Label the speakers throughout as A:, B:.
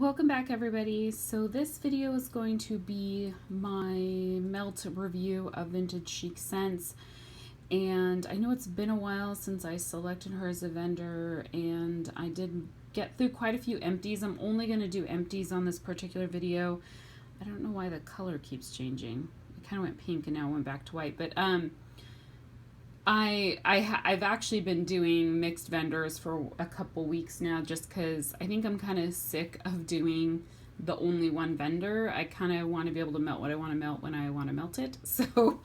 A: Welcome back, everybody. So this video is going to be my melt review of Vintage Chic scents, and I know it's been a while since I selected her as a vendor, and I did get through quite a few empties. I'm only going to do empties on this particular video. I don't know why the color keeps changing. It kind of went pink and now went back to white, but I've actually been doing mixed vendors for a couple weeks now, just because I think I'm kind of sick of doing the only one vendor. I kind of want to be able to melt what I want to melt when I want to melt it. So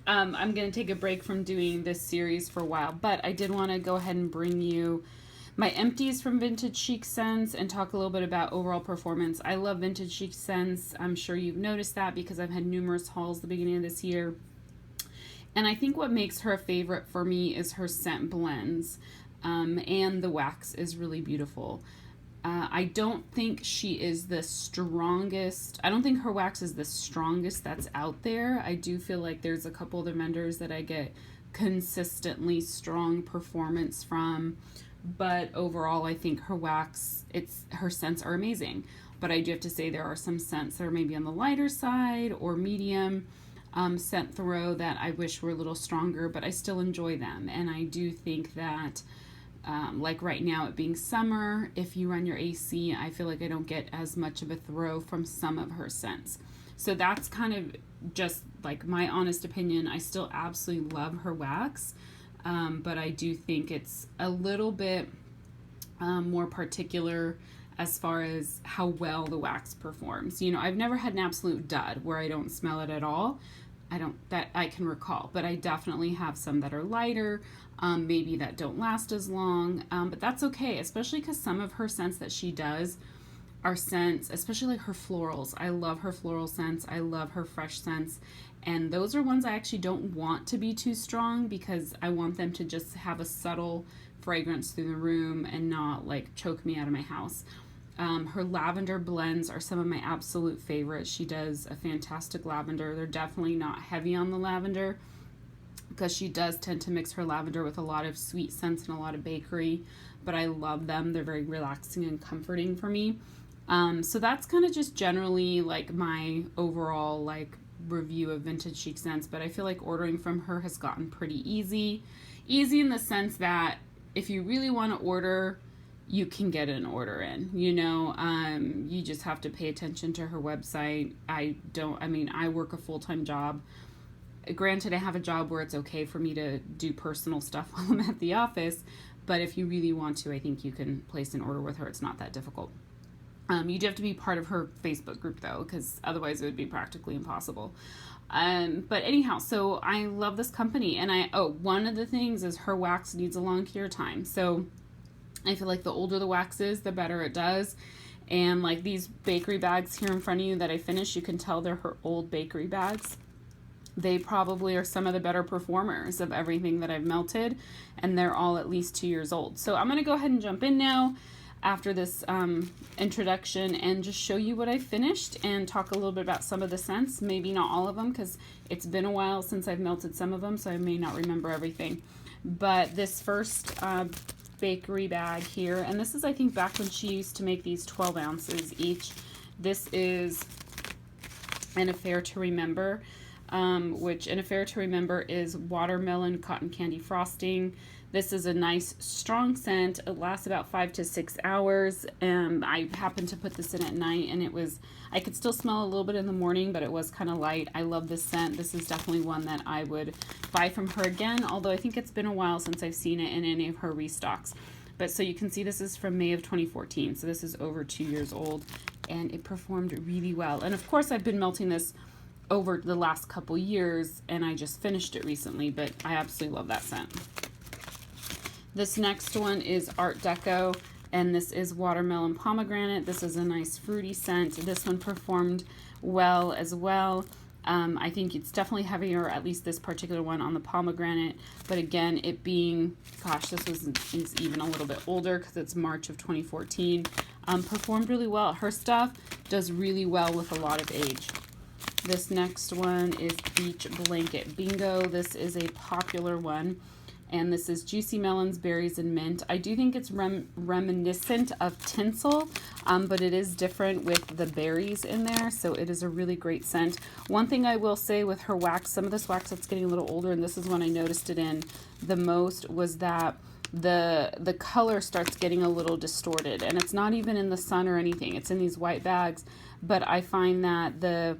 A: I'm going to take a break from doing this series for a while, but I did want to go ahead and bring you my empties from Vintage Chic scents and talk a little bit about overall performance. I love Vintage Chic scents. I'm sure you've noticed that because I've had numerous hauls at the beginning of this year. And I think what makes her a favorite for me is her scent blends, and the wax is really beautiful. I don't think she is the strongest. I don't think her wax is the strongest that's out there. I do feel like there's a couple other vendors that I get consistently strong performance from, but overall I think her wax, her scents are amazing. But I do have to say there are some scents that are maybe on the lighter side or medium scent throw that I wish were a little stronger, but I still enjoy them. And I do think that like right now, it being summer, if you run your AC, I feel like I don't get as much of a throw from some of her scents. So that's kind of just like my honest opinion. I still absolutely love her wax, but I do think it's a little bit more particular as far as how well the wax performs. You know, I've never had an absolute dud where I don't smell it at all. That I can recall, but I definitely have some that are lighter, maybe that don't last as long, but that's okay, especially because some of her scents that she does are scents, especially like her florals. I love her floral scents. I love her fresh scents, and those are ones I actually don't want to be too strong because I want them to just have a subtle fragrance through the room and not like choke me out of my house. Her lavender blends are some of my absolute favorites. She does a fantastic lavender. They're definitely not heavy on the lavender because she does tend to mix her lavender with a lot of sweet scents and a lot of bakery, but I love them. They're very relaxing and comforting for me. So that's kind of just generally like my overall like review of Vintage Chic scents, but I feel like ordering from her has gotten pretty easy. Easy in the sense that if you really want to order, you can get an order in, you know. You just have to pay attention to her website. I work a full-time job. Granted, I have a job where it's okay for me to do personal stuff while I'm at the office, but if you really want to, I think you can place an order with her. It's not that difficult. You do have to be part of her Facebook group though, because otherwise it would be practically impossible. But anyhow, so I love this company, and one of the things is her wax needs a long cure time. So I feel like the older the wax is, the better it does. And like these bakery bags here in front of you that I finished, you can tell they're her old bakery bags. They probably are some of the better performers of everything that I've melted, and they're all at least 2 years old. So I'm going to go ahead and jump in now after this introduction and just show you what I finished and talk a little bit about some of the scents. Maybe not all of them because it's been a while since I've melted some of them, so I may not remember everything. But this first bakery bag here, and this is I think back when she used to make these 12 ounces each. This is an Affair to Remember, which an Affair to Remember is watermelon cotton candy frosting. This is a nice strong scent. It lasts about 5 to 6 hours. I happened to put this in at night, and I could still smell a little bit in the morning, but it was kind of light. I love this scent. This is definitely one that I would buy from her again, although I think it's been a while since I've seen it in any of her restocks. But so you can see this is from May of 2014, so this is over 2 years old, and it performed really well. And of course I've been melting this over the last couple years, and I just finished it recently, but I absolutely love that scent. This next one is Art Deco, and this is watermelon pomegranate. This is a nice fruity scent. This one performed well as well. I think it's definitely heavier, at least this particular one, on the pomegranate. But again, it being, gosh, this is even a little bit older because it's March of 2014. Performed really well. Her stuff does really well with a lot of age. This next one is Beach Blanket Bingo. This is a popular one. And this is Juicy Melons, Berries, and Mint. I do think it's reminiscent of Tinsel, but it is different with the berries in there, so it is a really great scent. One thing I will say with her wax, some of this wax that's getting a little older, and this is when I noticed it in the most, was that the color starts getting a little distorted, and it's not even in the sun or anything. It's in these white bags, but I find that the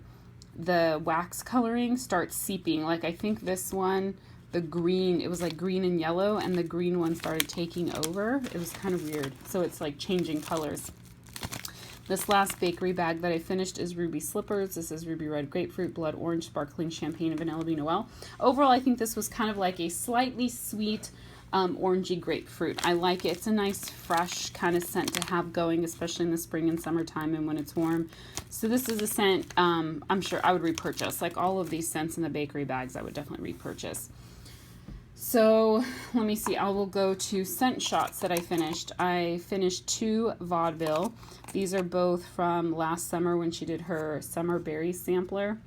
A: wax coloring starts seeping. Like I think this one, the green, it was like green and yellow, and the green one started taking over. It was kind of weird. So it's like changing colors. This last bakery bag that I finished is Ruby Slippers. This is Ruby Red Grapefruit, Blood Orange, Sparkling Champagne, and Vanilla Bean Noel. Overall, I think this was kind of like a slightly sweet orangey grapefruit. I like it. It's a nice fresh kind of scent to have going, especially in the spring and summertime and when it's warm. So this is a scent I'm sure I would repurchase. Like all of these scents in the bakery bags, I would definitely repurchase. So let me see. I will go to scent shots that I finished. I finished 2 Vaudeville. These are both from last summer when she did her summer berry sampler.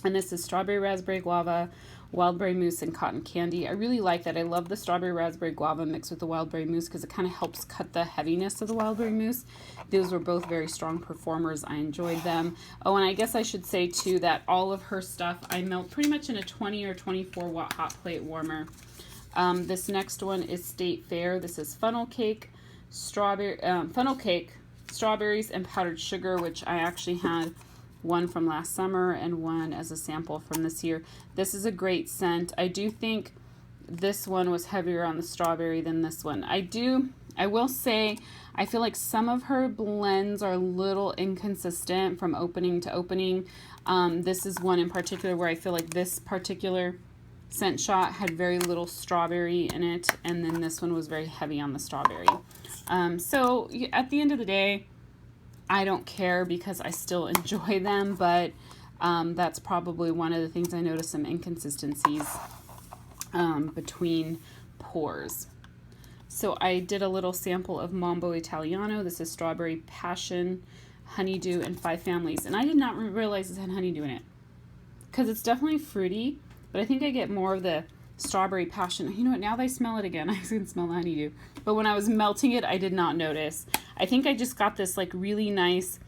A: And this is Strawberry Raspberry Guava, Wildberry Mousse, and Cotton Candy. I really like that. I love the Strawberry Raspberry Guava mixed with the Wildberry Mousse because it kind of helps cut the heaviness of the Wildberry Mousse. Those were both very strong performers. I enjoyed them. Oh, and I guess I should say too that all of her stuff I melt pretty much in a 20 or 24 watt hot plate warmer. This next one is State Fair. This is funnel cake, strawberries, and powdered sugar, which I actually had one from last summer and one as a sample from this year. This is a great scent. I do think this one was heavier on the strawberry than this one. I will say, I feel like some of her blends are a little inconsistent from opening to opening. This is one in particular where I feel like this particular scent shot had very little strawberry in it, and then this one was very heavy on the strawberry. So at the end of the day, I don't care because I still enjoy them, but that's probably one of the things I noticed, some inconsistencies between pours. So I did a little sample of Mambo Italiano. This is Strawberry Passion, Honeydew, and 5 Families. And I did not realize it had honeydew in it because it's definitely fruity, but I think I get more of the Strawberry Passion. You know what? Now that I smell it again, I can smell the honeydew. But when I was melting it, I did not notice. I think I just got this like really nice,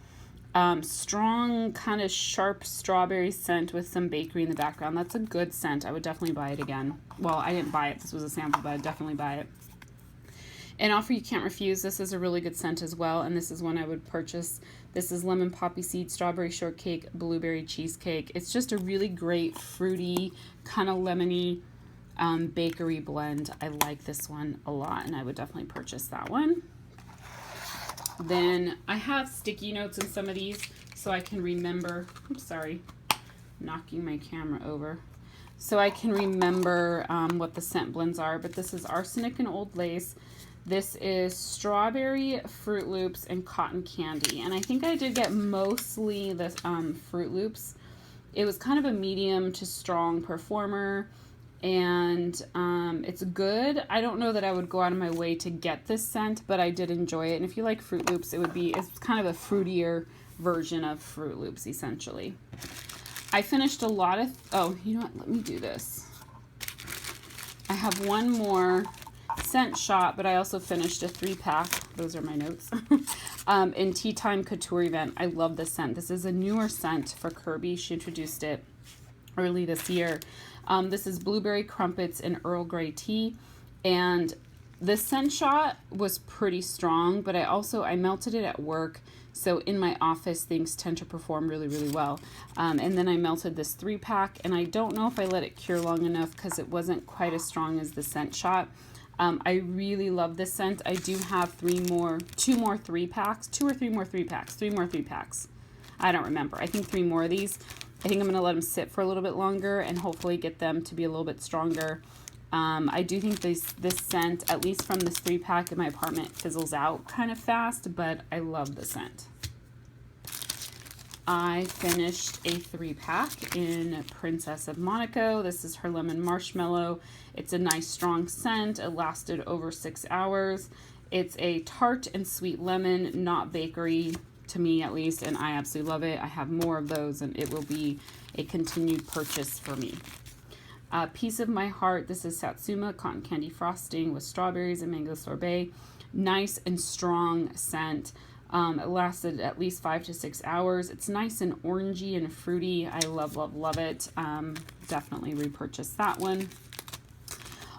A: strong, kind of sharp strawberry scent with some bakery in the background. That's a good scent. I would definitely buy it again. Well, I didn't buy it. This was a sample, but I'd definitely buy it. An Offer You Can't Refuse. This is a really good scent as well, and this is one I would purchase. This is Lemon Poppy Seed, Strawberry Shortcake, Blueberry Cheesecake. It's just a really great, fruity, kind of lemony bakery blend. I like this one a lot, and I would definitely purchase that one. Then I have sticky notes in some of these so I can remember. Oops, sorry, knocking my camera over. So I can remember what the scent blends are, but this is Arsenic and Old Lace. This is Strawberry, Fruit Loops, and Cotton Candy. And I think I did get mostly the Fruit Loops. It was kind of a medium to strong performer, and it's good. I don't know that I would go out of my way to get this scent, but I did enjoy it. And if you like Fruit Loops, it's kind of a fruitier version of Fruit Loops, essentially. I finished a lot of, oh, you know what? Let me do this. I have one more scent shot, but I also finished a 3-pack. Those are my notes. In Tea Time Couture Event. I love this scent. This is a newer scent for Kirby. She introduced it early this year. This is Blueberry Crumpets and Earl Grey Tea. And this scent shot was pretty strong, but I melted it at work. So in my office, things tend to perform really, really well. And then I melted this 3-pack, and I don't know if I let it cure long enough because it wasn't quite as strong as the scent shot. I really love this scent. I do have 2 more 3-packs, 2 or 3 more 3-packs, 3 more 3-packs. I don't remember. I think 3 more of these. I think I'm going to let them sit for a little bit longer and hopefully get them to be a little bit stronger. I do think this scent, at least from this 3-pack in my apartment, fizzles out kind of fast, but I love the scent. I finished a 3-pack in Princess of Monaco. This is her Lemon Marshmallow. It's a nice strong scent. It lasted over 6 hours. It's a tart and sweet lemon, not bakery, to me at least, and I absolutely love it. I have more of those, and it will be a continued purchase for me. Piece of My Heart. This is Satsuma cotton candy frosting with strawberries and mango sorbet. Nice and strong scent. It lasted at least 5 to 6 hours. It's nice and orangey and fruity. I love, love, love it. Definitely repurchase that one.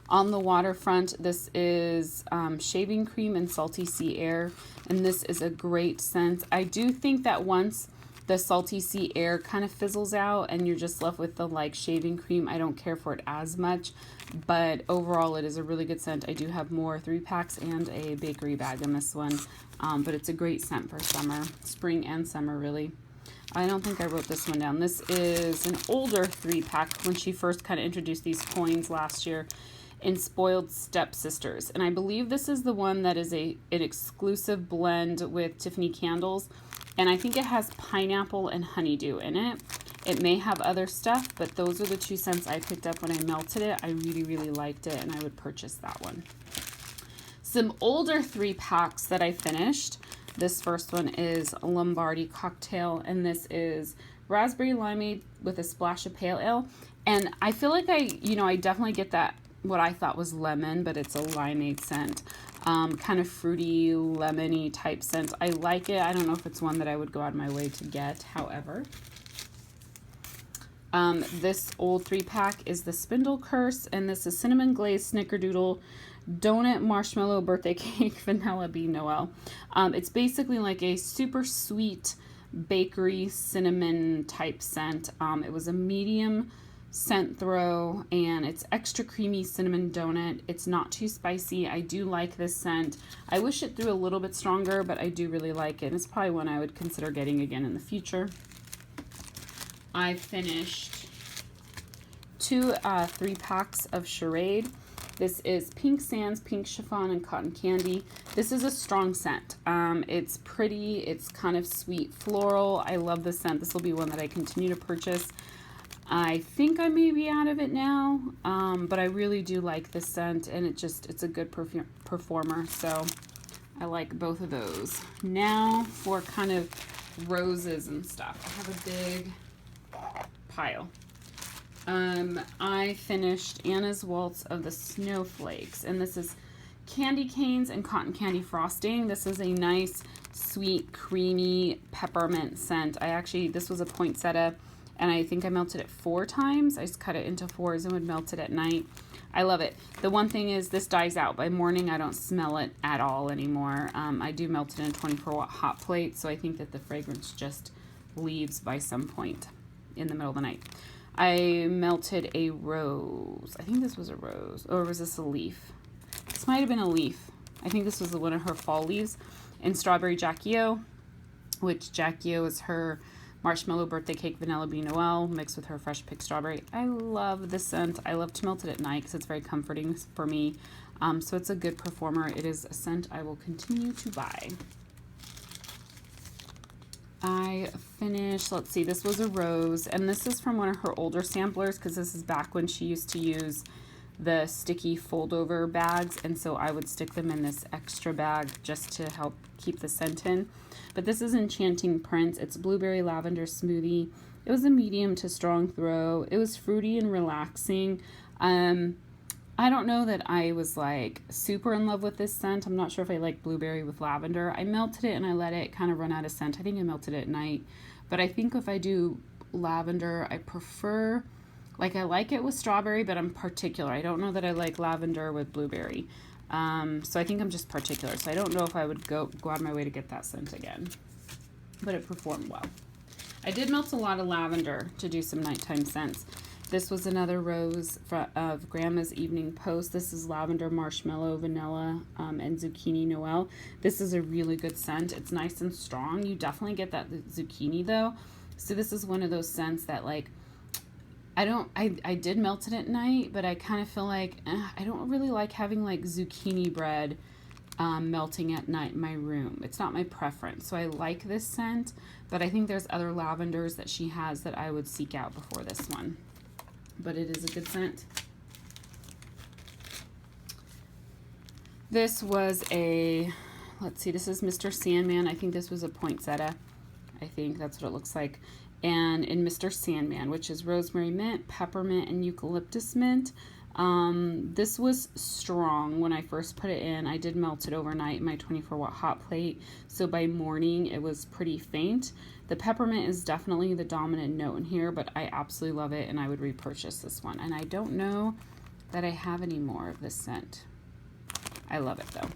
A: On the Waterfront, this is shaving cream and salty sea air, and this is a great scent. I do think that once the salty sea air kind of fizzles out and you're just left with the like shaving cream, I don't care for it as much, but overall it is a really good scent. I do have more 3-packs and a bakery bag in this one, but it's a great scent for summer, spring and summer really. I don't think I wrote this one down. This is an older 3-pack when she first kind of introduced these coins last year in Spoiled Stepsisters. And I believe this is the one that is an exclusive blend with Tiffany candles. And I think it has pineapple and honeydew in it. It may have other stuff, but those are the 2 scents I picked up when I melted it. I really, really liked it, and I would purchase that one. Some older 3-packs that I finished. This first one is Lombardy Cocktail, and this is raspberry limeade with a splash of pale ale. And I feel like I definitely get that, what I thought was lemon, but it's a limeade scent. Kind of fruity, lemony type scent. I like it. I don't know if it's one that I would go out of my way to get, however. This old 3-pack is the Spindle Curse, and this is cinnamon glazed snickerdoodle donut marshmallow birthday cake vanilla bean Noel. It's basically like a super sweet bakery cinnamon type scent. It was a medium scent throw, and it's extra creamy cinnamon donut. It's not too spicy. I do like this scent. I wish it threw a little bit stronger, but I do really like it. It's probably one I would consider getting again in the future. I finished 2 3-packs of Charade. This is Pink Sands, Pink Chiffon, and Cotton Candy. This is a strong scent. It's pretty. It's kind of sweet floral. I love this scent. This will be one that I continue to purchase. I think I may be out of it now, but I really do like this scent, and it's a good performer, so I like both of those. Now for kind of roses and stuff. I have a big pile. I finished Anna's Waltz of the Snowflakes, and this is candy canes and cotton candy frosting. This is a nice, sweet, creamy peppermint scent. This was a poinsettia, and I think I melted it 4 times. I just cut it into 4s and would melt it at night. I love it. The one thing is this dies out. By morning, I don't smell it at all anymore. I do melt it in a 24-watt hot plate, so I think that the fragrance just leaves by some point in the middle of the night. I melted a rose. I think this was a rose. Or was this a leaf? This might have been a leaf. I think this was one of her fall leaves. And strawberry Jackie-O, which Jackie-O is her marshmallow birthday cake vanilla bean Noel mixed with her fresh picked strawberry. I love this scent. I love to melt it at night because it's very comforting for me. So it's a good performer. It is a scent I will continue to buy. I finished, let's see, this was a rose, and this is from one of her older samplers because this is back when she used to use the sticky fold over bags, and so I would stick them in this extra bag just to help keep the scent in. But this is Enchanted Print. It's blueberry lavender smoothie. It was a medium to strong throw. It was fruity and relaxing. I don't know that I was like super in love with this scent. I'm not sure if I like blueberry with lavender. I melted it and I let it kind of run out of scent. I think I melted it at night. But I think if I do lavender, I prefer, like I like it with strawberry, but I'm particular. I don't know that I like lavender with blueberry. So I think I'm just particular. So I don't know if I would go out of my way to get that scent again. But it performed well. I did melt a lot of lavender to do some nighttime scents. This was another rose of Grandma's Evening Post. This is lavender, marshmallow, vanilla, and zucchini Noel. This is a really good scent. It's nice and strong. You definitely get that zucchini though. So this is one of those scents that like, I did melt it at night, but I kind of feel like I don't really like having like zucchini bread melting at night in my room. It's not my preference. So I like this scent, but I think there's other lavenders that she has that I would seek out before this one. But it is a good scent. This was a, let's see, this is Mr. Sandman. I think this was a poinsettia. I think that's what it looks like. and in Mr. Sandman, which is rosemary mint, peppermint, and eucalyptus mint. This was strong when I first put it in. I did melt it overnight in my 24-watt hot plate, so by morning it was pretty faint. The peppermint is definitely the dominant note in here, but I absolutely love it and I would repurchase this one. And I don't know that I have any more of this scent. I love it though.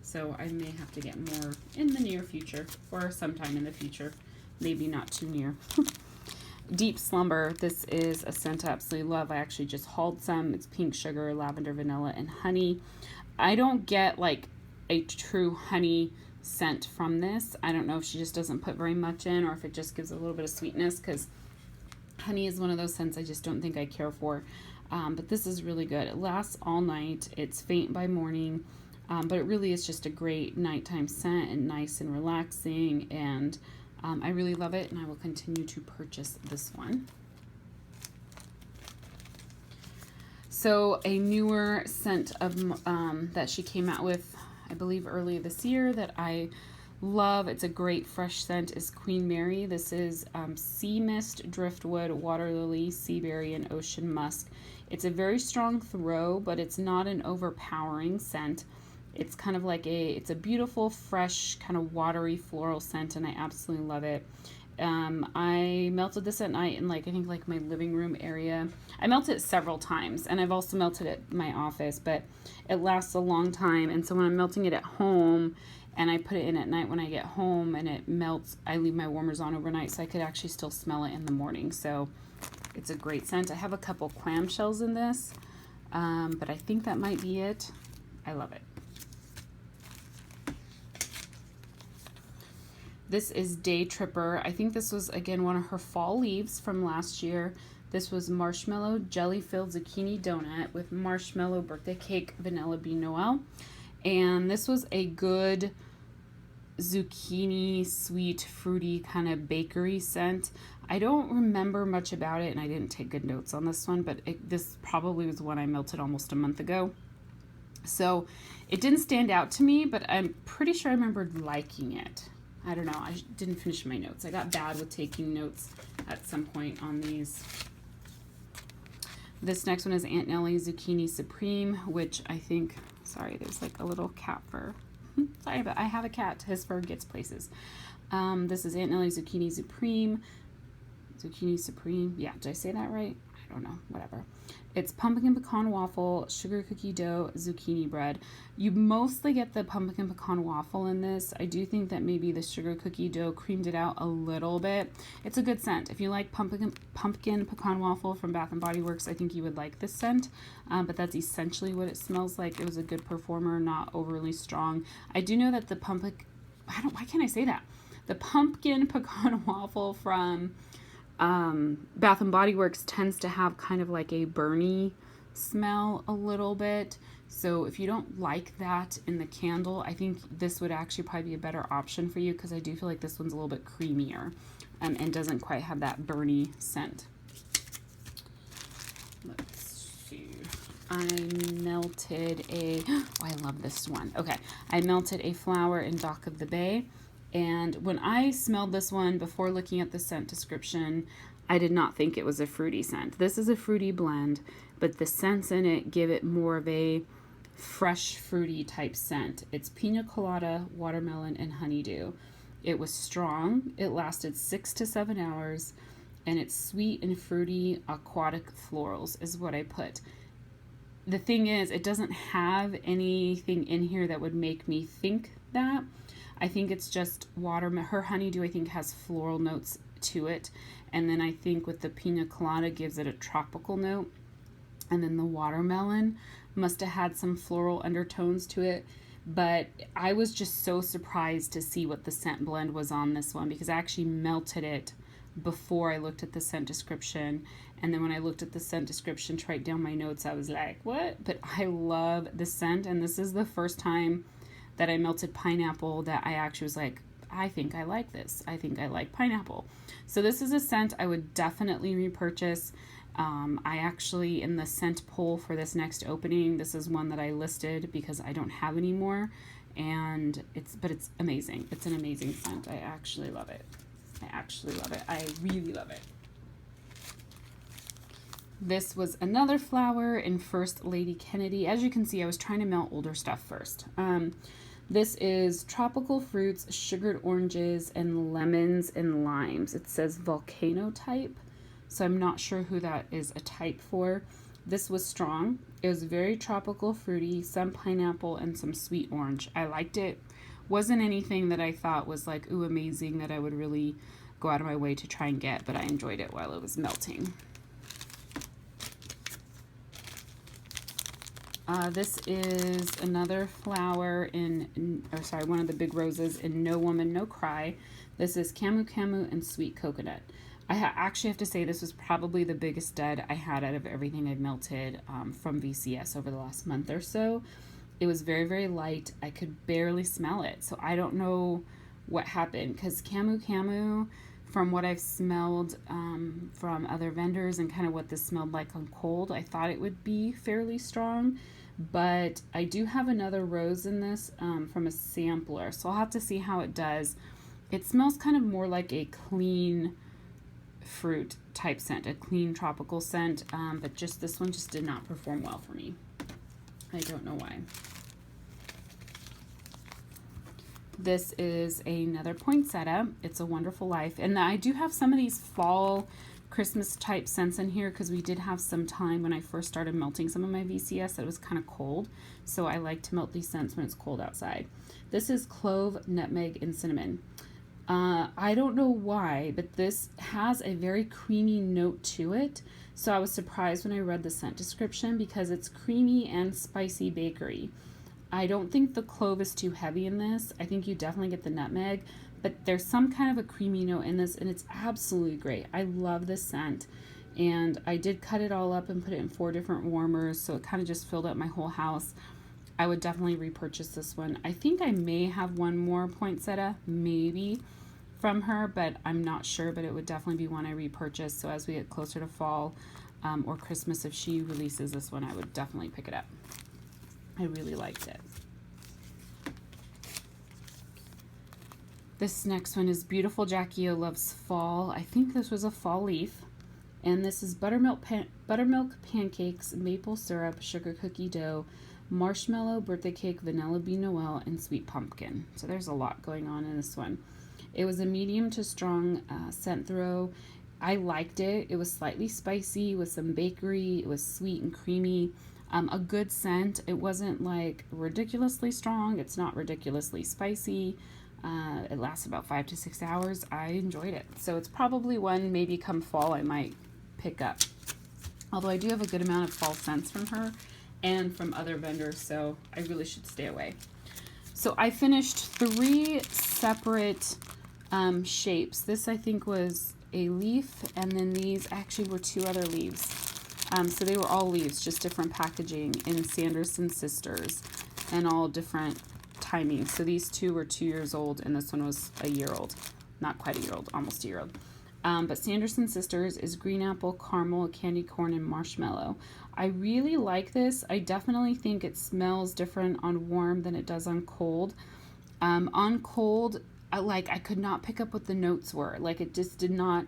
A: So I may have to get more in the near future or sometime in the future. Maybe not too near. Deep Slumber. This is a scent I absolutely love. I actually just hauled some. It's pink sugar, lavender, vanilla, and honey. I don't get like a true honey scent from this. I don't know if she just doesn't put very much in or if it just gives a little bit of sweetness, because honey is one of those scents I just don't think I care for. But this is really good. It lasts all night. It's faint by morning. But it really is just a great nighttime scent and nice and relaxing, and I really love it, and I will continue to purchase this one. So a newer scent of that she came out with, I believe earlier this year, that I love, it's a great fresh scent, is Queen Mary. This is sea mist, driftwood, water lily, sea berry, and ocean musk. It's a very strong throw, but it's not an overpowering scent. It's kind of like it's a beautiful, fresh, kind of watery floral scent, and I absolutely love it. I melted this at night in I think my living room area. I melted it several times, and I've also melted it in my office, but it lasts a long time. And so when I'm melting it at home and I put it in at night when I get home and it melts, I leave my warmers on overnight so I could actually still smell it in the morning. So it's a great scent. I have a couple clamshells in this, but I think that might be it. I love it. This is Day Tripper. I think this was, again, one of her fall leaves from last year. This was marshmallow jelly-filled zucchini donut with marshmallow birthday cake vanilla bean noel. And this was a good zucchini, sweet, fruity kind of bakery scent. I don't remember much about it, and I didn't take good notes on this one, but this probably was one I melted almost a month ago. So it didn't stand out to me, but I'm pretty sure I remembered liking it. I don't know. I didn't finish my notes. I got bad with taking notes at some point on these. This next one is Aunt Nellie Zucchini Supreme, which I think, sorry, there's like a little cat fur. Sorry, but I have a cat. His fur gets places. This is Aunt Nellie Zucchini Supreme. Zucchini Supreme. Yeah, did I say that right? I don't know. Whatever. It's pumpkin pecan waffle, sugar cookie dough, zucchini bread. You mostly get the pumpkin pecan waffle in this. I do think that maybe the sugar cookie dough creamed it out a little bit. It's a good scent. If you like pumpkin pecan waffle from Bath & Body Works, I think you would like this scent. But that's essentially what it smells like. It was a good performer, not overly strong. I do know that the why can't I say that? The pumpkin pecan waffle from Bath & Body Works tends to have kind of like a burny smell a little bit. So if you don't like that in the candle, I think this would actually probably be a better option for you, because I do feel like this one's a little bit creamier and doesn't quite have that burny scent. Let's see. I melted I love this one. Okay. I melted a flower in Dock of the Bay. And when I smelled this one before looking at the scent description, I did not think it was a fruity scent. This is a fruity blend, but the scents in it give it more of a fresh, fruity type scent. It's pina colada, watermelon, and honeydew. It was strong. It lasted 6 to 7 hours, and it's sweet and fruity, aquatic florals is what I put. The thing is, it doesn't have anything in here that would make me think that. I think it's just her honeydew, I think, has floral notes to it. And then I think with the pina colada gives it a tropical note. And then the watermelon must have had some floral undertones to it. But I was just so surprised to see what the scent blend was on this one, because I actually melted it before I looked at the scent description. And then when I looked at the scent description to write down my notes, I was like, what? But I love the scent. And this is the first time that I melted pineapple that I actually was like, I think I like this. I think I like pineapple. So this is a scent I would definitely repurchase. I actually, in the scent poll for this next opening, this is one that I listed because I don't have any more. And it's amazing. It's an amazing scent. I actually love it. I actually love it. I really love it. This was another flower in First Lady Kennedy. As you can see, I was trying to melt older stuff first. This is tropical fruits, sugared oranges, and lemons and limes. It says volcano type, so I'm not sure who that is a type for. This was strong. It was very tropical, fruity, some pineapple, and some sweet orange. I liked it. Wasn't anything that I thought was like, ooh, amazing, that I would really go out of my way to try and get, but I enjoyed it while it was melting. This is another flower one of the big roses in No Woman, No Cry. This is Camu Camu and Sweet Coconut. I actually have to say this was probably the biggest stud I had out of everything I've melted from VCS over the last month or so. It was very, very light. I could barely smell it. So I don't know what happened, because Camu Camu, from what I've smelled from other vendors and kind of what this smelled like on cold, I thought it would be fairly strong. But I do have another rose in this from a sampler, so I'll have to see how it does. It smells kind of more like a clean fruit type scent, a clean tropical scent, but just this one just did not perform well for me. I don't know why. This is another poinsettia. It's a Wonderful Life, and I do have some of these fall Christmas type scents in here because we did have some time when I first started melting some of my VCS that it was kind of cold, so I like to melt these scents when it's cold outside. This is Clove, Nutmeg, and Cinnamon. I don't know why, but this has a very creamy note to it, so I was surprised when I read the scent description because it's creamy and spicy bakery. I don't think the clove is too heavy in this. I think you definitely get the nutmeg, but there's some kind of a creamy note in this, and it's absolutely great. I love this scent, and I did cut it all up and put it in 4 different warmers, so it kind of just filled up my whole house. I would definitely repurchase this one. I think I may have one more poinsettia, maybe, from her, but I'm not sure, but it would definitely be one I repurchase. So as we get closer to fall or Christmas, if she releases this one, I would definitely pick it up. I really liked it. This next one is Beautiful Jackie O Loves Fall. I think this was a fall leaf. And this is buttermilk pancakes, maple syrup, sugar cookie dough, marshmallow, birthday cake, vanilla bean Noel, and sweet pumpkin. So there's a lot going on in this one. It was a medium to strong scent throw. I liked it. It was slightly spicy with some bakery. It was sweet and creamy. A good scent. It wasn't like ridiculously strong. It's not ridiculously spicy. It lasts about 5 to 6 hours. I enjoyed it. So it's probably one maybe come fall I might pick up. Although I do have a good amount of fall scents from her and from other vendors, so I really should stay away. So I finished 3 separate shapes. This I think was a leaf, and then these actually were 2 other leaves. So they were all leaves, just different packaging in Sanderson Sisters and all different timings. So these 2 were 2 years old, and this one was a year old. Not quite a year old, almost a year old. But Sanderson Sisters is green apple, caramel, candy corn, and marshmallow. I really like this. I definitely think it smells different on warm than it does on cold. On cold, I could not pick up what the notes were. Like, it just did not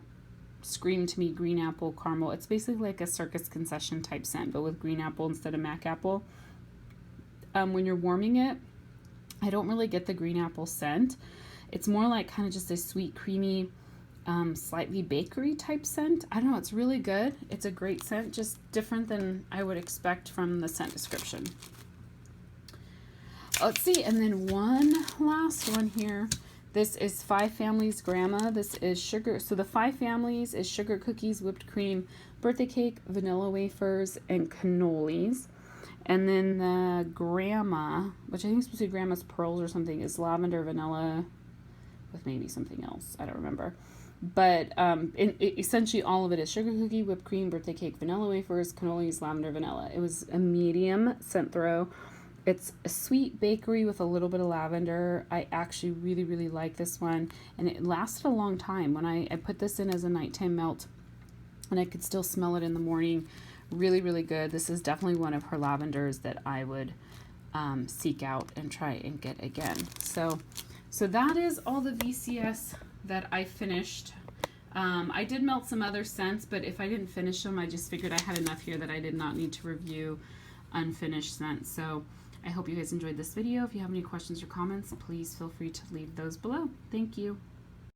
A: scream to me green apple, caramel. It's basically like a circus concession type scent, but with green apple instead of mac apple. When you're warming it, I don't really get the green apple scent. It's more like kind of just a sweet, creamy, slightly bakery type scent. I don't know, it's really good. It's a great scent, just different than I would expect from the scent description. Let's see, and then one last one here. This is 5 Families Grandma. This is sugar. So the 5 Families is sugar cookies, whipped cream, birthday cake, vanilla wafers, and cannolis. And then the Grandma, which I think is supposed to be Grandma's Pearls or something, is lavender, vanilla, with maybe something else. I don't remember. But essentially all of it is sugar cookie, whipped cream, birthday cake, vanilla wafers, cannolis, lavender, vanilla. It was a medium scent throw. It's a sweet bakery with a little bit of lavender. I actually really, really like this one. And it lasted a long time. When I put this in as a nighttime melt, and I could still smell it in the morning. Really, really good. This is definitely one of her lavenders that I would seek out and try and get again. So So that is all the VCS that I finished. I did melt some other scents, but if I didn't finish them, I just figured I had enough here that I did not need to review unfinished scents. So I hope you guys enjoyed this video. If you have any questions or comments, please feel free to leave those below. Thank you.